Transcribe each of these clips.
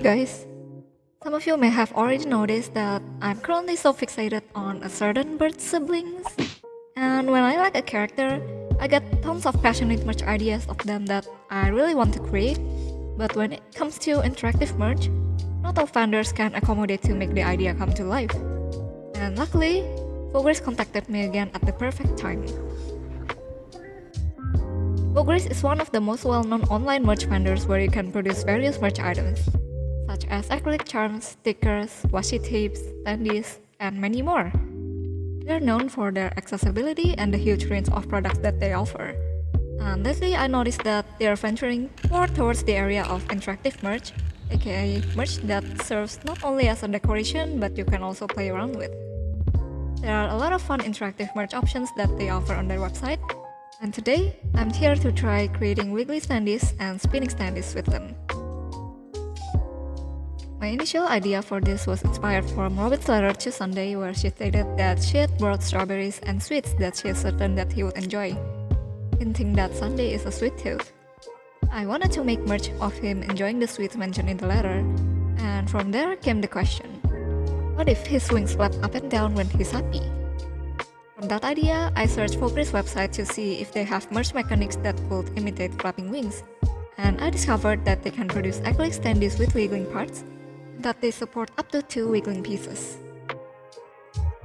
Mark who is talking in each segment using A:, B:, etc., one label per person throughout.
A: guys, some of you may have already noticed that I'm currently so fixated on a certain bird's siblings. And when I like a character, I get tons of passionate merch ideas of them that I really want to create. But when it comes to interactive merch, not all vendors can accommodate to make the idea come to life. And luckily, Vograce contacted me again at the perfect time. Vograce is one of the most well-known online merch vendors where you can produce various merch items, such as acrylic charms, stickers, washi tapes, standees, and many more. They are known for their accessibility and the huge range of products that they offer. And lately, I noticed that they are venturing more towards the area of interactive merch, aka merch that serves not only as a decoration but you can also play around with. There are a lot of fun interactive merch options that they offer on their website, and today I'm here to try creating Wiggly standees and spinning standees with them. My initial idea for this was inspired from Robin's letter to Standee, where she stated that she had brought strawberries and sweets that she is certain that he would enjoy, hinting that Standee is a sweet tooth. I wanted to make merch of him enjoying the sweets mentioned in the letter, and from there came the question, what if his wings flap up and down when he's happy? From that idea, I searched Vograce website to see if they have merch mechanics that could imitate flapping wings, and I discovered that they can produce acrylic standees with wiggling parts, and that they support up to 2 wiggling pieces.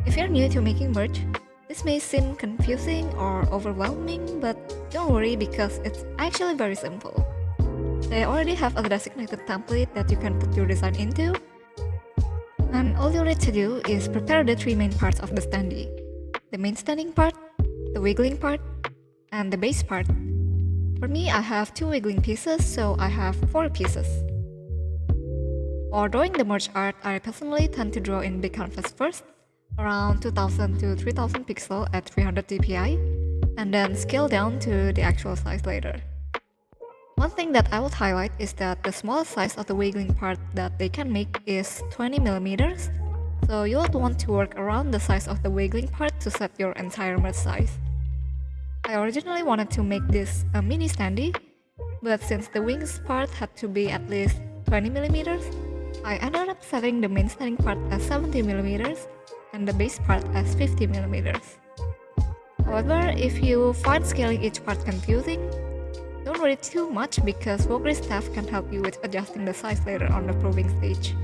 A: If you're new to making merch, this may seem confusing or overwhelming, but don't worry because it's actually very simple. They already have a designated template that you can put your design into, and all you need to do is prepare the 3 main parts of the standee: the main standing part, the wiggling part, and the base part. For me, I have 2 wiggling pieces, so I have 4 pieces. For drawing the merch art, I personally tend to draw in big canvas first, around 2000 to 3000 pixel at 300 dpi, and then scale down to the actual size later. One thing that I would highlight is that the smallest size of the wiggling part that they can make is 20mm, so you would want to work around the size of the wiggling part to set your entire merch size. I originally wanted to make this a mini standee, but since the wings part had to be at least 20mm, I ended up setting the main standing part as 70mm and the base part as 50mm. However, if you find scaling each part confusing, don't worry too much because Vograce staff can help you with adjusting the size later on the proving stage.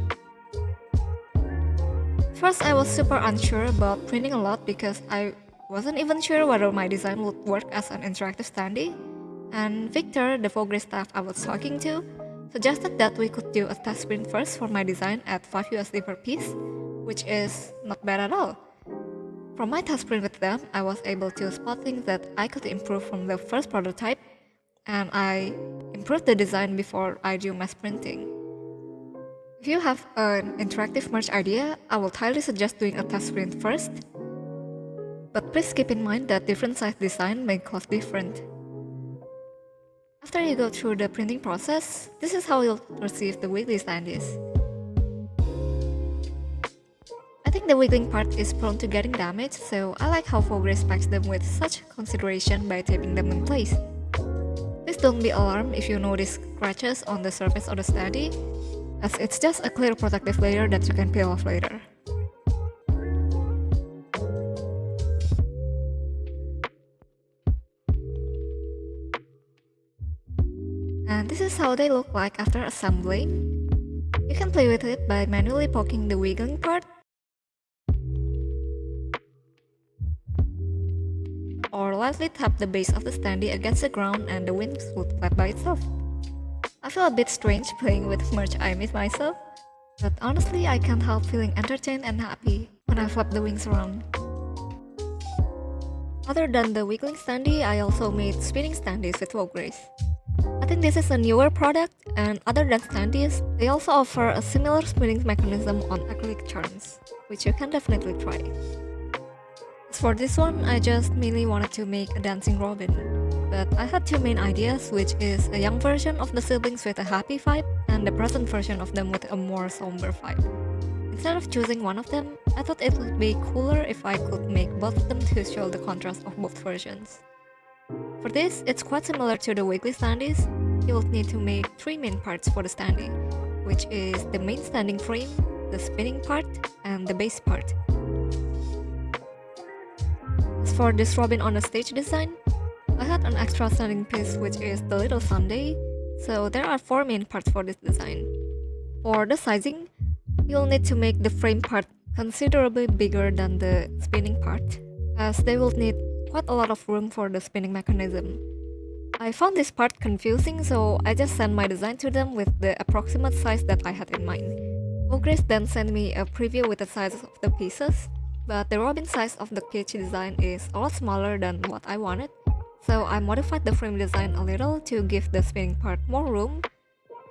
A: First, I was super unsure about printing a lot because I wasn't even sure whether my design would work as an interactive standee, and Victor, the Vograce staff I was talking to, suggested that we could do a test print first for my design at $5 per piece, which is not bad at all. From my test print with them, I was able to spot things that I could improve from the first prototype, and I improved the design before I do mass printing. If you have an interactive merch idea, I will highly suggest doing a test print first, but please keep in mind that different size design may cost different. After you go through the printing process, this is how you'll receive the wiggly standees. I think the wiggling part is prone to getting damaged, so I like how Vograce packs them with such consideration by taping them in place. Please don't be alarmed if you notice scratches on the surface of the standee, as it's just a clear protective layer that you can peel off later. And this is how they look like after assembling. You can play with it by manually poking the wiggling part, or lightly tap the base of the standee against the ground and the wings would flap by itself. I feel a bit strange playing with merch I made myself, but honestly I can't help feeling entertained and happy when I flap the wings around. Other than the wiggling standee, I also made spinning standees with Vograce. I think this is a newer product, and other than standees, they also offer a similar spinning mechanism on acrylic charms, which you can definitely try. As for this one, I just mainly wanted to make a dancing robin, but I had 2 main ideas, which is a young version of the siblings with a happy vibe and the present version of them with a more somber vibe. Instead of choosing one of them, I thought it would be cooler if I could make both of them to show the contrast of both versions. For this, it's quite similar to the wiggly standees. You will need to make 3 main parts for the standee: which is the main standing frame, the spinning part, and the base part. As for this Robin on the stage design, I had an extra standing piece which is the little Standee, so there are 4 main parts for this design. For the sizing, you'll need to make the frame part considerably bigger than the spinning part, as they will need quite a lot of room for the spinning mechanism. I found this part confusing, so I just sent my design to them with the approximate size that I had in mind. Vograce then sent me a preview with the sizes of the pieces, but the Robin size of the cage design is a lot smaller than what I wanted, so I modified the frame design a little to give the spinning part more room,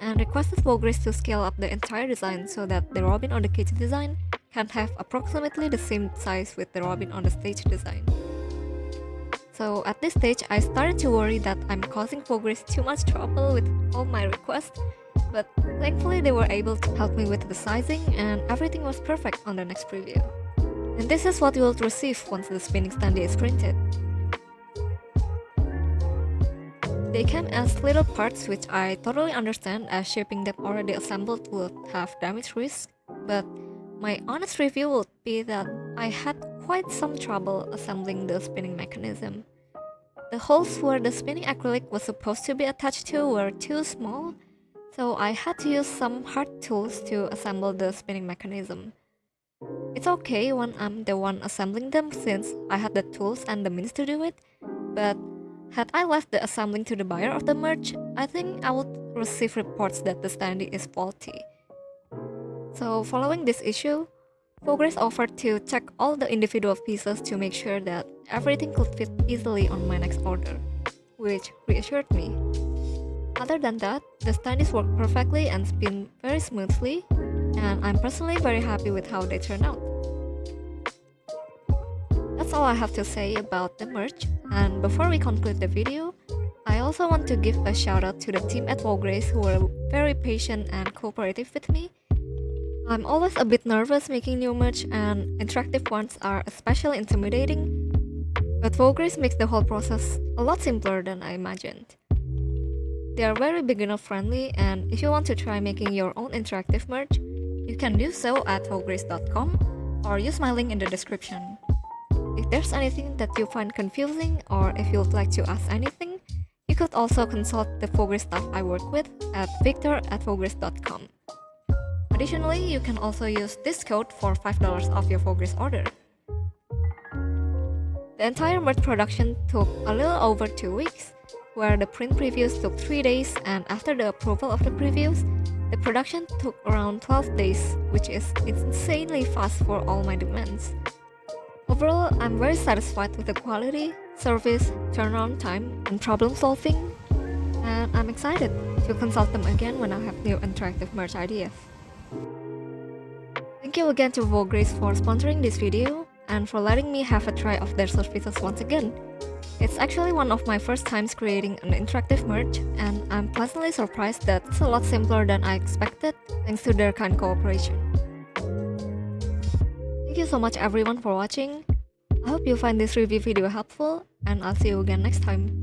A: and requested Vograce to scale up the entire design so that the Robin on the cage design can have approximately the same size with the Robin on the stage design. So at this stage, I started to worry that I'm causing Vograce too much trouble with all my requests, but thankfully they were able to help me with the sizing and everything was perfect on the next preview. And this is what you will receive once the spinning Standee is printed. They came as little parts, which I totally understand, as shipping them already assembled would have damage risk, but my honest review would be that I had quite some trouble assembling the spinning mechanism. The holes where the spinning acrylic was supposed to be attached to were too small, so I had to use some hard tools to assemble the spinning mechanism. It's okay when I'm the one assembling them since I had the tools and the means to do it, but had I left the assembling to the buyer of the merch, I think I would receive reports that the Standee is faulty. So following this issue, Vograce offered to check all the individual pieces to make sure that everything could fit easily on my next order, which reassured me. Other than that, the Standees work perfectly and spin very smoothly, and I'm personally very happy with how they turn out. That's all I have to say about the merch, and before we conclude the video, I also want to give a shout out to the team at Vograce who were very patient and cooperative with me. I'm always a bit nervous making new merch, and interactive ones are especially intimidating, but Vograce makes the whole process a lot simpler than I imagined. They are very beginner friendly, and if you want to try making your own interactive merch, you can do so at vograce.com or use my link in the description. If there's anything that you find confusing or if you'd like to ask anything, you could also consult the Vograce staff I work with at victor@vograce.com. Additionally, you can also use this code for $5 off your Vograce order. The entire merch production took a little over 2 weeks, where the print previews took 3 days, and after the approval of the previews, the production took around 12 days, which is insanely fast for all my demands. Overall, I'm very satisfied with the quality, service, turnaround time, and problem solving, and I'm excited to consult them again when I have new interactive merch ideas. Thank you again to Vograce for sponsoring this video and for letting me have a try of their services once again. It's actually one of my first times creating an interactive merch, and I'm pleasantly surprised that it's a lot simpler than I expected thanks to their kind cooperation. Thank you so much everyone for watching. I hope you find this review video helpful, and I'll see you again next time.